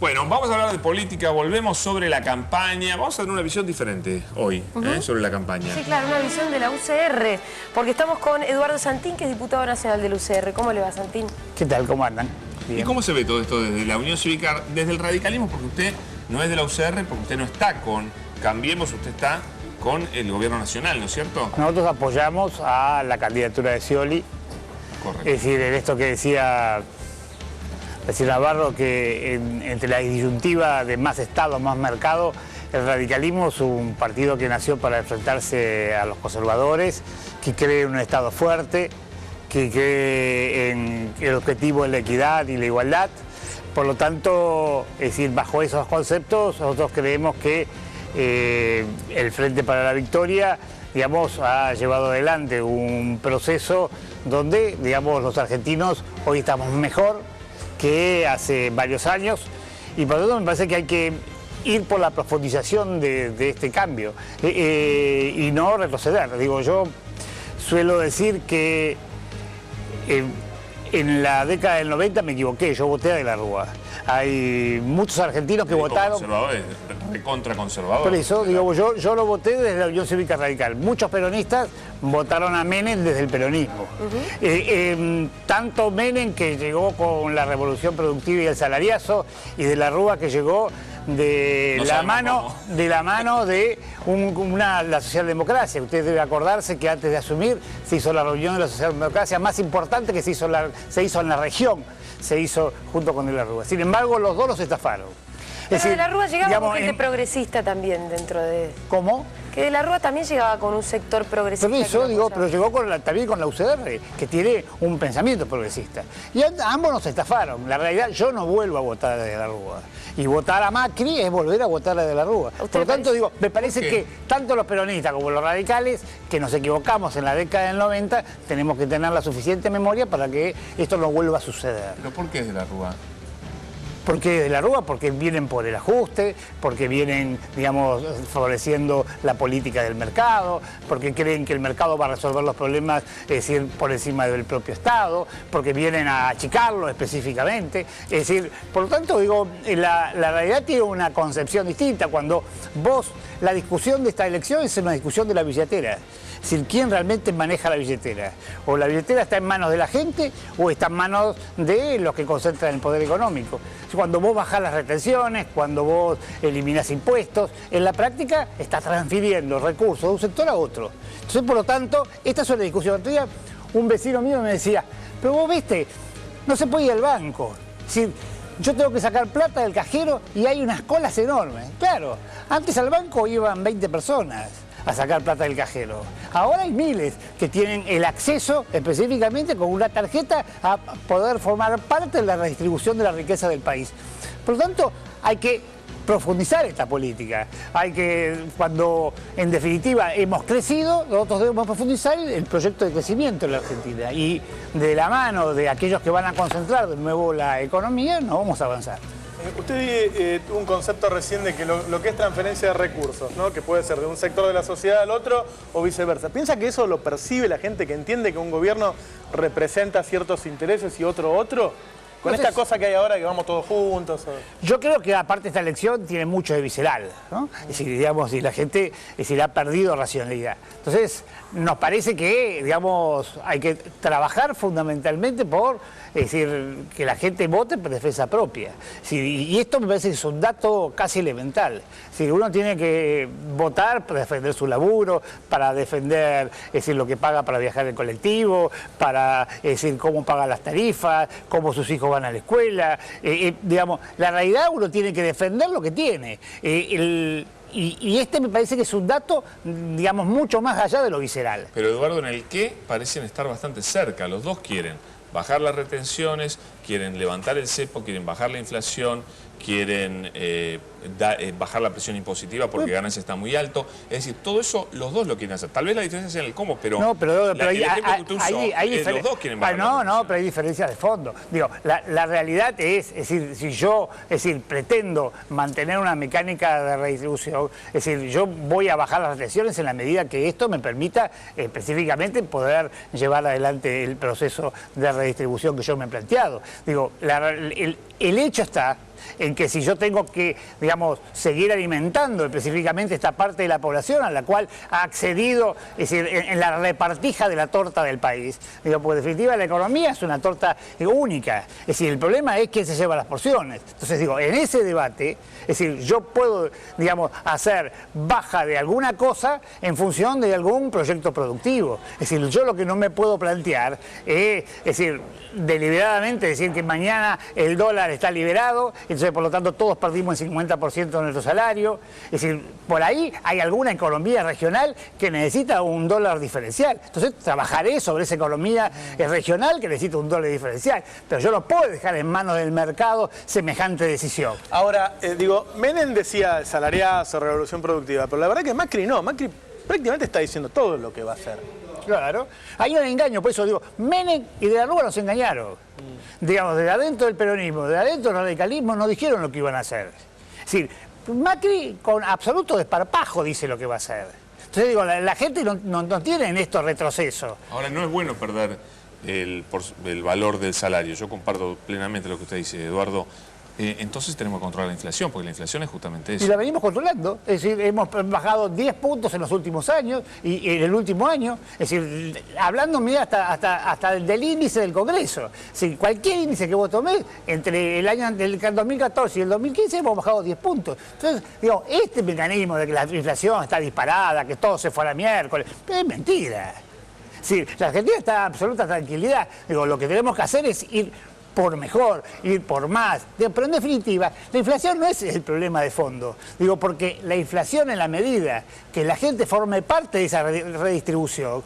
Bueno, vamos a hablar de política, volvemos sobre la campaña. Vamos a tener una visión diferente hoy sobre la campaña. Sí, claro, una visión de la UCR, porque estamos con Eduardo Santín, que es diputado nacional del UCR. ¿Cómo le va, Santín? ¿Qué tal? ¿Cómo andan? Bien. ¿Y cómo se ve todo esto desde la Unión Cívica, desde el radicalismo? Porque usted no es de la UCR, porque usted no está con Cambiemos, usted está con el gobierno nacional, ¿no es cierto? Nosotros apoyamos a la candidatura de Scioli. Correcto. Es decir, en esto que decía Navarro, que entre la disyuntiva de más Estado, más mercado, el radicalismo es un partido que nació para enfrentarse a los conservadores, que cree en un Estado fuerte, que cree en el objetivo de la equidad y la igualdad. Por lo tanto, es decir, bajo esos conceptos, nosotros creemos que el Frente para la Victoria, digamos, ha llevado adelante un proceso donde, digamos, los argentinos hoy estamos mejor que hace varios años, y por lo tanto me parece que hay que ir por la profundización de este cambio y no retroceder. Digo, yo suelo decir que en la década del 90 me equivoqué, yo voté a De la Rúa. Hay muchos argentinos que votaron... Conservadores, recontra conservadores. Por eso, digo, yo lo voté desde la Unión Cívica Radical. Muchos peronistas votaron a Menem desde el peronismo. Tanto Menem, que llegó con la revolución productiva y el salariazo, y De la Rúa, que llegó de la mano de la socialdemocracia. Usted debe acordarse que antes de asumir se hizo la reunión de la socialdemocracia más importante que se hizo en la región, se hizo junto con De la Rúa. Sin embargo, los dos los estafaron. Pero De la Rúa llegaba con gente progresista también dentro de... ¿Cómo? Que De la Rúa también llegaba con un sector progresista. Pero eso, digo, pero llegó también con la UCR, que tiene un pensamiento progresista. Y ambos nos estafaron. La realidad, yo no vuelvo a votar a De la Rúa. Y votar a Macri es volver a votar a De la Rúa. Por lo tanto, digo, me parece que tanto los peronistas como los radicales, que nos equivocamos en la década del 90, tenemos que tener la suficiente memoria para que esto no vuelva a suceder. ¿Pero por qué es De la Rúa? ¿Por qué De la Rúa? Porque vienen por el ajuste, porque vienen, digamos, favoreciendo la política del mercado, porque creen que el mercado va a resolver los problemas, es decir, por encima del propio Estado, porque vienen a achicarlo específicamente. Es decir, por lo tanto, digo, la realidad tiene una concepción distinta. Cuando la discusión de esta elección es una discusión de la billetera. Es decir, ¿quién realmente maneja la billetera? O la billetera está en manos de la gente o está en manos de los que concentran el poder económico. Cuando vos bajás las retenciones, cuando vos eliminás impuestos, en la práctica estás transfiriendo recursos de un sector a otro. Entonces, por lo tanto, esta es una discusión. Otro día un vecino mío me decía, pero vos viste, no se puede ir al banco. Es decir, yo tengo que sacar plata del cajero y hay unas colas enormes. Claro, antes al banco iban 20 personas a sacar plata del cajero. Ahora hay miles que tienen el acceso específicamente con una tarjeta a poder formar parte de la redistribución de la riqueza del país. Por lo tanto, hay que profundizar esta política. Hay que, cuando en definitiva hemos crecido, nosotros debemos profundizar el proyecto de crecimiento en la Argentina. Y de la mano de aquellos que van a concentrar de nuevo la economía, no vamos a avanzar. Usted tuvo un concepto recién de que lo que es transferencia de recursos, ¿no? Que puede ser de un sector de la sociedad al otro o viceversa. ¿Piensa que eso lo percibe la gente que entiende que un gobierno representa ciertos intereses y otro? Con esta cosa que hay ahora que vamos todos juntos. Yo creo que aparte esta elección tiene mucho de visceral, ¿no? Es decir, digamos, y la gente ha perdido racionalidad. Entonces, nos parece que, digamos, hay que trabajar fundamentalmente por, es decir, que la gente vote por defensa propia. Y esto me parece que es un dato casi elemental. Es decir, uno tiene que votar para defender su laburo, para defender, es decir, lo que paga para viajar en colectivo, para, es decir, cómo paga las tarifas, cómo sus hijos van a la escuela. Digamos, la realidad uno tiene que defender lo que tiene. Y este me parece que es un dato, digamos, mucho más allá de lo visceral. Pero Eduardo, en el que parecen estar bastante cerca, los dos quieren bajar las retenciones, quieren levantar el cepo, quieren bajar la inflación, quieren bajar la presión impositiva porque ganancia está muy alto. Es decir, todo eso los dos lo quieren hacer. Tal vez la diferencia sea en el cómo, pero... No, pero los dos quieren bajar no, pero hay diferencias de fondo. Digo, la realidad es decir, si yo, pretendo mantener una mecánica de redistribución, es decir, yo voy a bajar las retenciones en la medida que esto me permita específicamente poder llevar adelante el proceso de redistribución que yo me he planteado. Digo, el hecho está en que si yo tengo que, digamos, seguir alimentando específicamente esta parte de la población a la cual ha accedido, es decir, en la repartija de la torta del país. Digo, porque en definitiva la economía es una torta única. Es decir, el problema es quién se lleva las porciones. Entonces digo, en ese debate, es decir, yo puedo, digamos, hacer baja de alguna cosa en función de algún proyecto productivo. Es decir, yo lo que no me puedo plantear es decir, deliberadamente decir que mañana el dólar está liberado, entonces por lo tanto todos perdimos el 50% de nuestro salario. Es decir, por ahí hay alguna economía regional que necesita un dólar diferencial. Entonces trabajaré sobre esa economía regional que necesita un dólar diferencial. Pero yo no puedo dejar en manos del mercado semejante decisión. Ahora, digo, Menem decía salariazo, revolución productiva, pero la verdad que Macri no. Macri prácticamente está diciendo todo lo que va a hacer. Claro, hay un engaño, por eso digo, Menem y De la Rúa nos engañaron. Digamos, de adentro del peronismo, de adentro del radicalismo, no dijeron lo que iban a hacer. Es decir, Macri con absoluto desparpajo dice lo que va a hacer. Entonces digo, la gente no tiene en esto retroceso. Ahora, no es bueno perder el valor del salario. Yo comparto plenamente lo que usted dice, Eduardo. Entonces tenemos que controlar la inflación, porque la inflación es justamente eso. Y la venimos controlando, es decir, hemos bajado 10 puntos en los últimos años y en el último año, es decir, hablando mira, hasta del índice del Congreso. Si cualquier índice que vos tomés, entre el año del 2014 y el 2015 hemos bajado 10 puntos. Entonces, digo, este mecanismo de que la inflación está disparada, que todo se fue a la miércoles, es mentira. Sí, la Argentina está en absoluta tranquilidad. Digo, lo que tenemos que hacer es ir por mejor, ir por más. Pero en definitiva, la inflación no es el problema de fondo. Digo, porque la inflación en la medida que la gente forme parte de esa redistribución,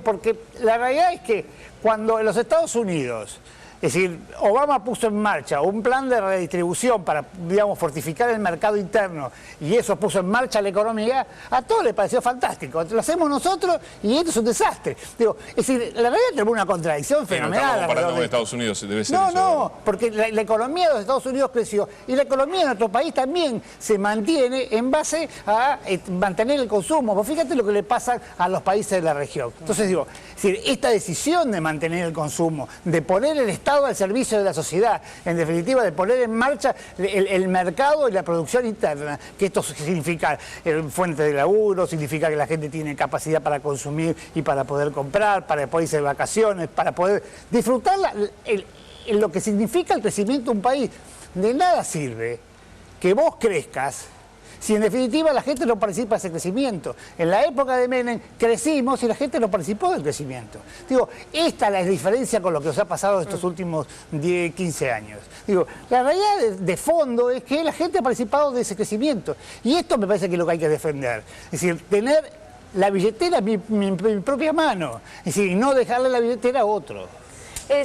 porque la realidad es que cuando en los Estados Unidos, es decir, Obama puso en marcha un plan de redistribución para, digamos, fortificar el mercado interno y eso puso en marcha la economía, a todos les pareció fantástico. Lo hacemos nosotros y esto es un desastre. Digo, es decir, la realidad tenemos una contradicción fenomenal. Estamos comparando con Estados Unidos, debe ser no, eso. No, porque la economía de los Estados Unidos creció y la economía de nuestro país también se mantiene en base a mantener el consumo. Vos fíjate lo que le pasa a los países de la región. Entonces digo, es decir, esta decisión de mantener el consumo, de poner el Estado al servicio de la sociedad, en definitiva de poner en marcha el mercado y la producción interna, que esto significa fuente de laburo, significa que la gente tiene capacidad para consumir y para poder comprar, para poder irse de vacaciones, para poder disfrutar lo que significa el crecimiento de un país. De nada sirve que vos crezcas si en definitiva la gente no participa de ese crecimiento. En la época de Menem crecimos y la gente no participó del crecimiento. Digo, esta es la diferencia con lo que nos ha pasado estos últimos 10, 15 años. Digo, la realidad de fondo es que la gente ha participado de ese crecimiento. Y esto me parece que es lo que hay que defender. Es decir, tener la billetera en mi propia mano. Es decir, no dejarle la billetera a otro.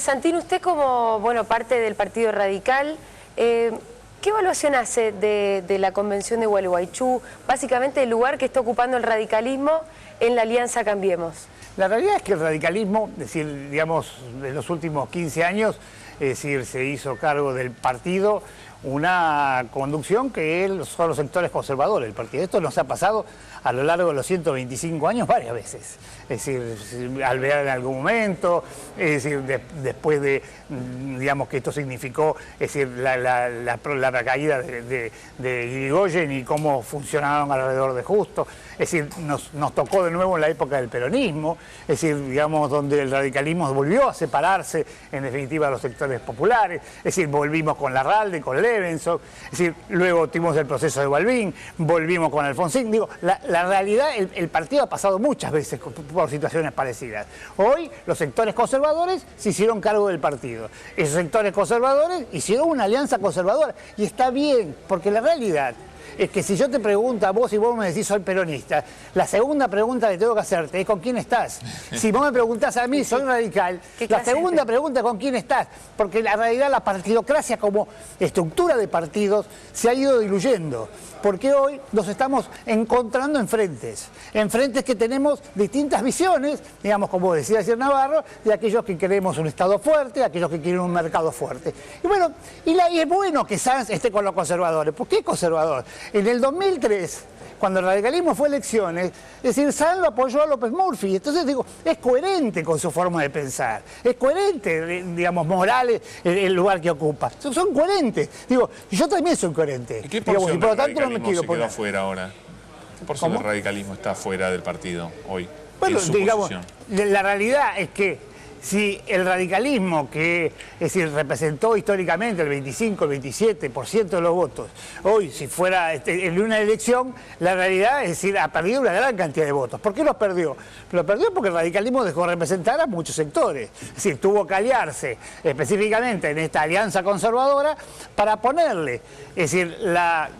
Santino, usted como parte del Partido Radical, ¿qué evaluación hace de la convención de Gualeguaychú? Básicamente el lugar que está ocupando el radicalismo en la Alianza Cambiemos. La realidad es que el radicalismo, es decir, digamos, en los últimos 15 años, es decir, se hizo cargo del partido una conducción que son los sectores conservadores del partido. Esto nos ha pasado a lo largo de los 125 años varias veces. Es decir, Alvear en algún momento, es decir, después de, digamos, que esto significó, es decir, la caída de Irigoyen y cómo funcionaron alrededor de Justo. Es decir, nos tocó de nuevo en la época del peronismo, es decir, digamos, donde el radicalismo volvió a separarse, en definitiva, de los sectores populares. Es decir, volvimos con Larralde, con Levenson, es decir, luego tuvimos el proceso de Balbín, volvimos con Alfonsín. Digo, la realidad, el partido ha pasado muchas veces por situaciones parecidas. Hoy los sectores conservadores se hicieron cargo del partido. Esos sectores conservadores hicieron una alianza conservadora. Y está bien, porque la realidad es que si yo te pregunto a vos y vos me decís soy peronista, la segunda pregunta que tengo que hacerte es ¿con quién estás? Si vos me preguntás a mí, soy radical, la segunda pregunta es ¿con quién estás? Porque la realidad, la partidocracia como estructura de partidos se ha ido diluyendo. Porque hoy nos estamos encontrando en frentes que tenemos distintas visiones, digamos, como decía ayer Navarro, de aquellos que queremos un Estado fuerte, de aquellos que quieren un mercado fuerte. Y bueno, y es bueno que Sanz esté con los conservadores. ¿Por qué conservador? En el 2003, cuando el radicalismo fue a elecciones, es decir, Sanz lo apoyó a López Murphy. Entonces digo, es coherente con su forma de pensar. Es coherente, digamos, Morales, el lugar que ocupa. Son coherentes. Digo, yo también soy coherente. ¿Y qué Digamos, porción y por lo del tanto no me radicalismo quiero se quedó poner. afuera ahora? ¿Qué porción del radicalismo está fuera del partido hoy? Bueno, en su digamos, posición. la realidad es que si el radicalismo, que es decir, representó históricamente el 25, el 27% de los votos, hoy si fuera en una elección, la realidad es decir, ha perdido una gran cantidad de votos. ¿Por qué los perdió? Los perdió porque el radicalismo dejó de representar a muchos sectores. Es decir, tuvo que aliarse específicamente en esta alianza conservadora para ponerle, es decir, la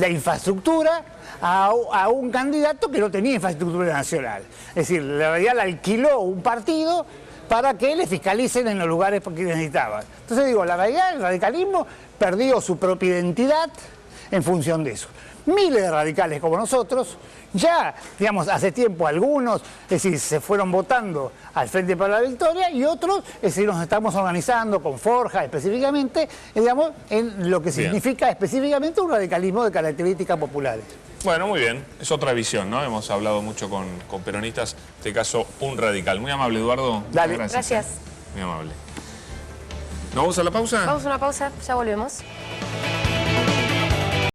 infraestructura a un candidato que no tenía infraestructura nacional. Es decir, la realidad le alquiló un partido para que le fiscalicen en los lugares que necesitaban. Entonces digo, la realidad, el radicalismo perdió su propia identidad en función de eso. Miles de radicales como nosotros, ya, digamos, hace tiempo algunos, es decir, se fueron votando al Frente para la Victoria y otros, es decir, nos estamos organizando con Forja específicamente, digamos, en lo que significa específicamente un radicalismo de características populares. Bueno, muy bien. Es otra visión, ¿no? Hemos hablado mucho con peronistas, en este caso un radical. Muy amable, Eduardo. Dale. Gracias. Muy amable. ¿Nos vamos a la pausa? Vamos a una pausa, ya volvemos.